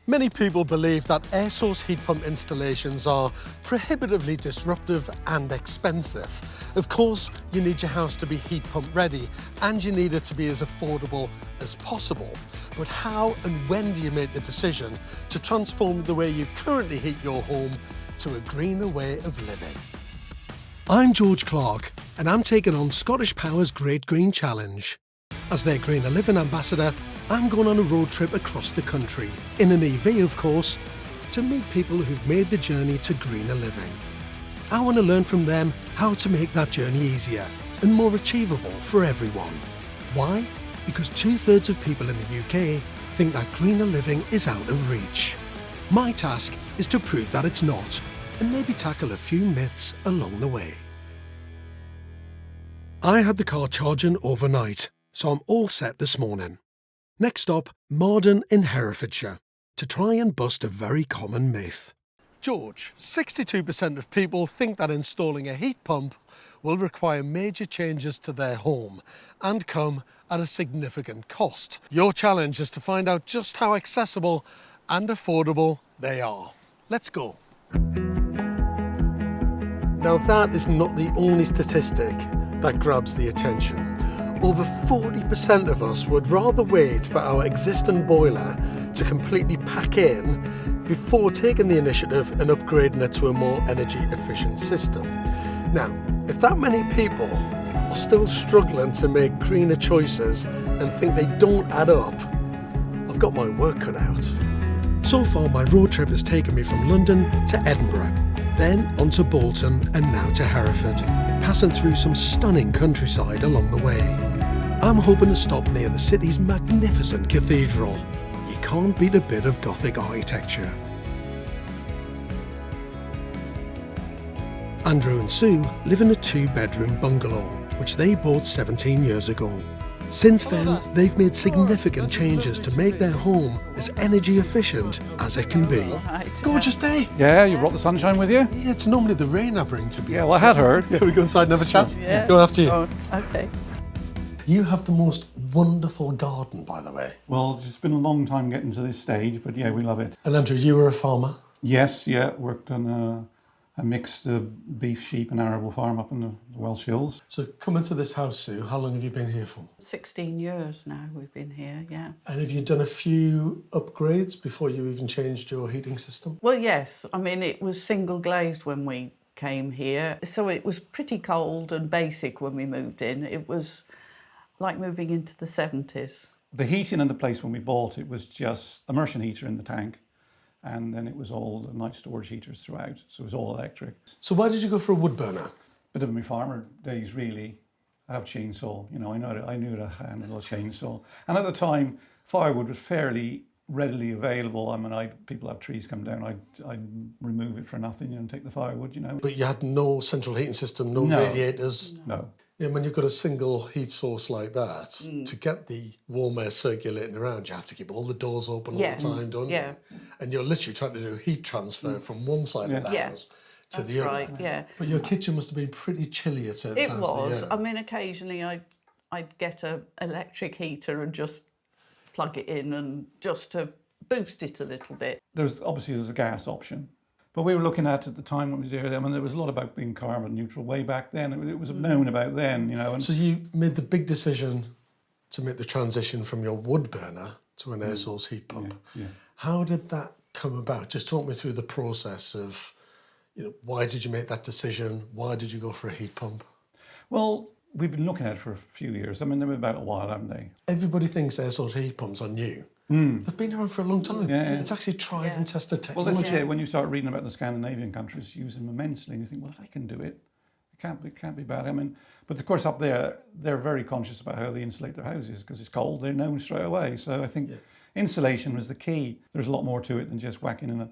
Many people believe that air source heat pump installations are prohibitively disruptive and expensive. Of course, you need your house to be heat pump ready and you need it to be as affordable as possible. But how and when do you make the decision to transform the way you currently heat your home to a greener way of living? I'm George Clarke and I'm taking on ScottishPower's Great Green Challenge. As their Greener Living Ambassador, I'm going on a road trip across the country, in an EV of course, to meet people who've made the journey to greener living. I want to learn from them how to make that journey easier and more achievable for everyone. Why? Because 2/3 of people in the UK think that greener living is out of reach. My task is to prove that it's not, and maybe tackle a few myths along the way. I had the car charging overnight, so I'm all set this morning. Next stop, Marden in Herefordshire, to try and bust a very common myth. George, 62% of people think that installing a heat pump will require major changes to their home and come at a significant cost. Your challenge is to find out just how accessible and affordable they are. Let's go. Now that is not the only statistic that grabs the attention. Over 40% of us would rather wait for our existing boiler to completely pack in before taking the initiative and upgrading it to a more energy efficient system. Now, if that many people are still struggling to make greener choices and think they don't add up, I've got my work cut out. So far, my road trip has taken me from London to Edinburgh, then on to Bolton and now to Hereford, passing through some stunning countryside along the way. I'm hoping to stop near the city's magnificent cathedral. You can't beat a bit of Gothic architecture. Andrew and Sue live in a 2-bedroom bungalow, which they bought 17 years ago. Since then, they've made significant changes to make their home as energy efficient as it can be. Gorgeous day. Yeah, you brought the sunshine with you? Yeah, it's normally the rain I bring, to be Yeah, honest. well, I had heard. Can we go inside and have a chat? Yeah. Go after you. Oh, okay. You have the most wonderful garden, by the way. Well, it's been a long time getting to this stage, but yeah, we love it. And Andrew, you were a farmer. Yes, yeah, worked on a mixed beef, sheep and arable farm up in the Welsh Hills. So coming to this house, Sue, how long have you been here for? 16 years now we've been here, yeah. And have you done a few upgrades before you even changed your heating system? Well, yes. I mean, it was single glazed when we came here, so it was pretty cold and basic when we moved in. It was like moving into the 70s. The heating in the place when we bought it was just immersion heater in the tank, and then it was all the night storage heaters throughout, so it was all electric. So why did you go for a wood burner? Bit of my farmer days, really. I have chainsaw, you know, I knew to handle a chainsaw. And at the time, firewood was fairly readily available. I mean, people have trees come down, I'd remove it for nothing, you know, and take the firewood, you know. But you had no central heating system, no No. radiators? No. Yeah, when you've got a single heat source like that, to get the warm air circulating around, you have to keep all the doors open all the time, don't you? And you're literally trying to do heat transfer from one side of the house to the other. Right, yeah. But your kitchen must have been pretty chilly at certain times It was. of the year. I mean, occasionally I'd get an electric heater and just plug it in and just to boost it a little bit. There's a gas option. But we were looking at the time when we were there, I mean, there was a lot about being carbon neutral way back then. It was known about then, you know. And So you made the big decision to make the transition from your wood burner to an air source heat pump. Yeah. How did that come about? Just talk me through the process of, you know, why did you make that decision? Why did you go for a heat pump? Well, we've been looking at it for a few years. I mean, they've been about a while, haven't they? Everybody thinks air source heat pumps are new. They've been around for a long time. Yeah. It's actually tried and tested Well, technology. this is it. When you start reading about the Scandinavian countries using them immensely, and you think, well, if they can do it, it can't be bad. I mean, but of course up there, they're very conscious about how they insulate their houses because it's cold. They're known straight away. So I think insulation was the key. There's a lot more to it than just whacking in a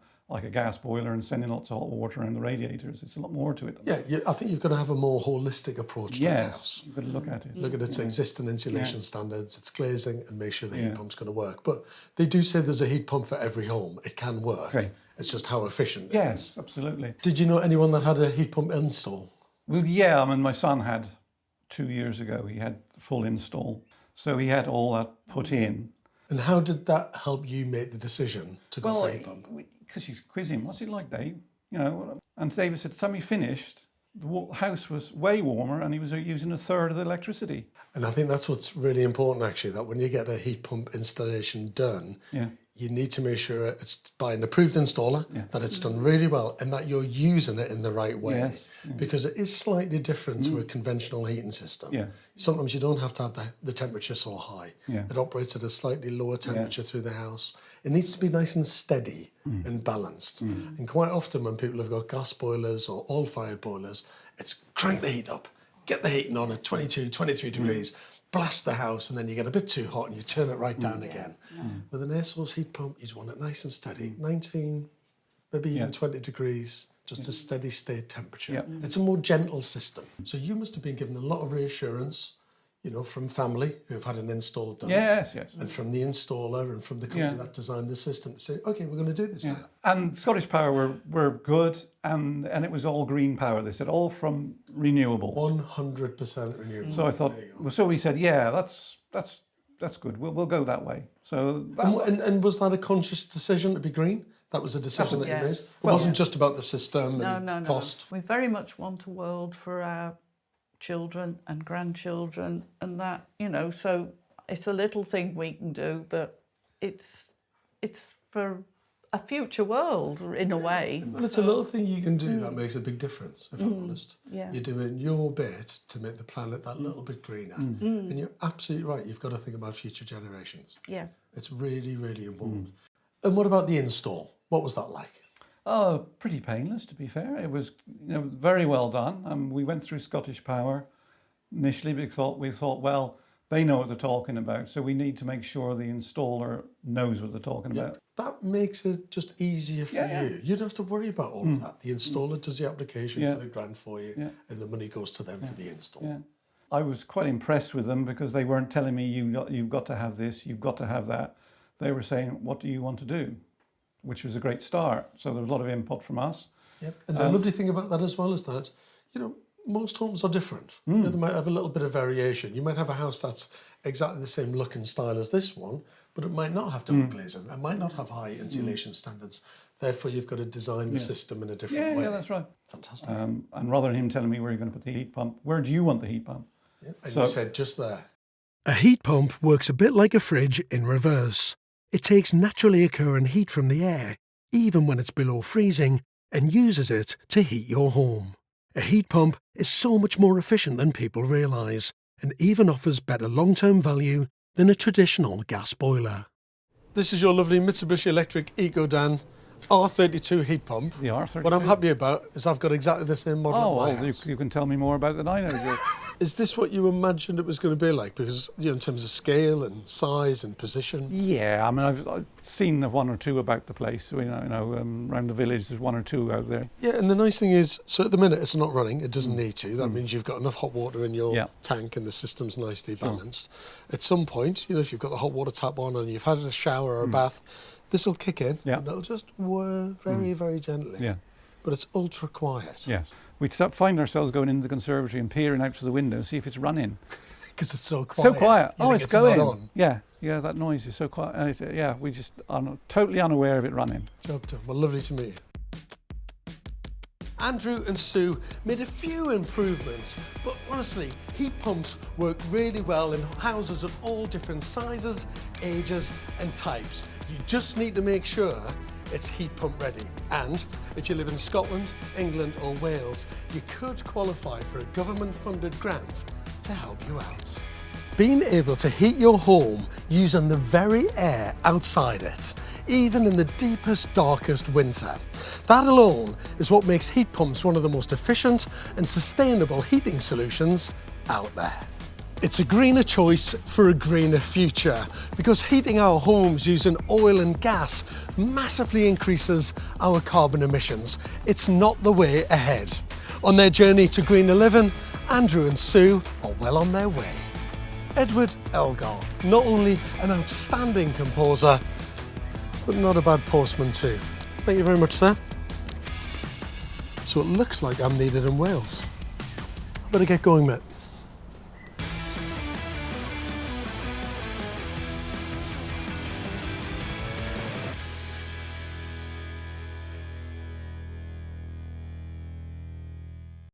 gas boiler and sending lots of hot water around the radiators. It's a lot more to it. Yeah, I think you've got to have a more holistic approach to the house. You've got to look at it. Look at its existing insulation standards, its glazing, and make sure the heat pump's going to work. But they do say there's a heat pump for every home. It can work. Okay. It's just how efficient it is. Yes, absolutely. Did you know anyone that had a heat pump install? Well, yeah, I mean, my son had 2 years ago, he had full install. So he had all that put in. And how did that help you make the decision to go for a heat pump? Because you quiz him, what's it like, Dave? You know, and David said, the time he finished, the house was way warmer and he was using a third of the electricity. And I think that's what's really important, actually, that when you get a heat pump installation done, you need to make sure it's by an approved installer, that it's done really well and that you're using it in the right way. Because it is slightly different to a conventional heating system. Sometimes you don't have to have the temperature so high. It operates at a slightly lower temperature through the house. It needs to be nice and steady and balanced. And quite often when people have got gas boilers or oil-fired boilers, it's crank the heat up, get the heating on at 22, 23 degrees, blast the house, and then you get a bit too hot and you turn it right down again. With an air source heat pump, you just want it nice and steady, 19, maybe even 20 degrees, just a steady state temperature. It's a more gentle system. So you must have been given a lot of reassurance, you know, from family who have had an install done. And from the installer and from the company that designed the system to say, okay, we're going to do this now. And ScottishPower were good, and it was all green power. They said all from renewables. 100% renewable. So I thought, so we said, that's good. We'll go that way. So and was that a conscious decision to be green? That was a decision that you made? It wasn't just about the system and cost? We very much want a world for our children and grandchildren and that, you know, so it's a little thing we can do, but it's for a future world in a way. Well, it's a little thing you can do that makes a big difference, if I'm honest. You're doing your bit to make the planet that little bit greener. And you're absolutely right, you've got to think about future generations. It's really, really important. And what about the install? What was that like? Oh, pretty painless, to be fair. It was, you know, very well done. We went through ScottishPower initially. We thought, well, they know what they're talking about, so we need to make sure the installer knows what they're talking about. That makes it just easier for you. You don't have to worry about all of that. The installer does the application for the grant for you, and the money goes to them for the install. I was quite impressed with them because they weren't telling me you've got to have this, you've got to have that. They were saying, what do you want to do? Which was a great start. So there was a lot of input from us. And the lovely thing about that as well is that, you know, most homes are different. You know, they might have a little bit of variation. You might have a house that's exactly the same look and style as this one, but it might not have double glazing. It might not have high insulation standards. Therefore, you've got to design the system in a different way. Yeah, that's right. Fantastic. And rather than him telling me where you're going to put the heat pump, where do you want the heat pump? And you said just there. A heat pump works a bit like a fridge in reverse. It takes naturally occurring heat from the air, even when it's below freezing, and uses it to heat your home. A heat pump is so much more efficient than people realise, and even offers better long-term value than a traditional gas boiler. This is your lovely Mitsubishi Electric EcoDan R32 heat pump. The R32. What I'm happy about is I've got exactly the same model at my house. You can tell me more about it than I know. Is this what you imagined it was going to be like? Because, you know, in terms of scale and size and position? Yeah, I mean, I've seen one or two about the place. You know, around the village, there's one or two out there. Yeah, and the nice thing is, so at the minute it's not running, it doesn't need to. That means you've got enough hot water in your tank and the system's nicely balanced. At some point, you know, if you've got the hot water tap on and you've had a shower or a bath, this will kick in and it'll just whir very, very gently. But it's ultra quiet. Yes. We'd find ourselves going into the conservatory and peering out to the window and see if it's running. Because it's so quiet. So quiet. You it's going. not on. Yeah, that noise is so quiet. We just are totally unaware of it running. Job done. Well, lovely to meet you. Andrew and Sue made a few improvements, but honestly, heat pumps work really well in houses of all different sizes, ages and types. You just need to make sure it's heat pump ready. And if you live in Scotland, England or Wales, you could qualify for a government-funded grant to help you out. Being able to heat your home using the very air outside it, even in the deepest, darkest winter. That alone is what makes heat pumps one of the most efficient and sustainable heating solutions out there. It's a greener choice for a greener future, because heating our homes using oil and gas massively increases our carbon emissions. It's not the way ahead. On their journey to greener living, Andrew and Sue are well on their way. Edward Elgar, not only an outstanding composer, but not a bad postman too. Thank you very much, sir. So it looks like I'm needed in Wales. I better get going, mate.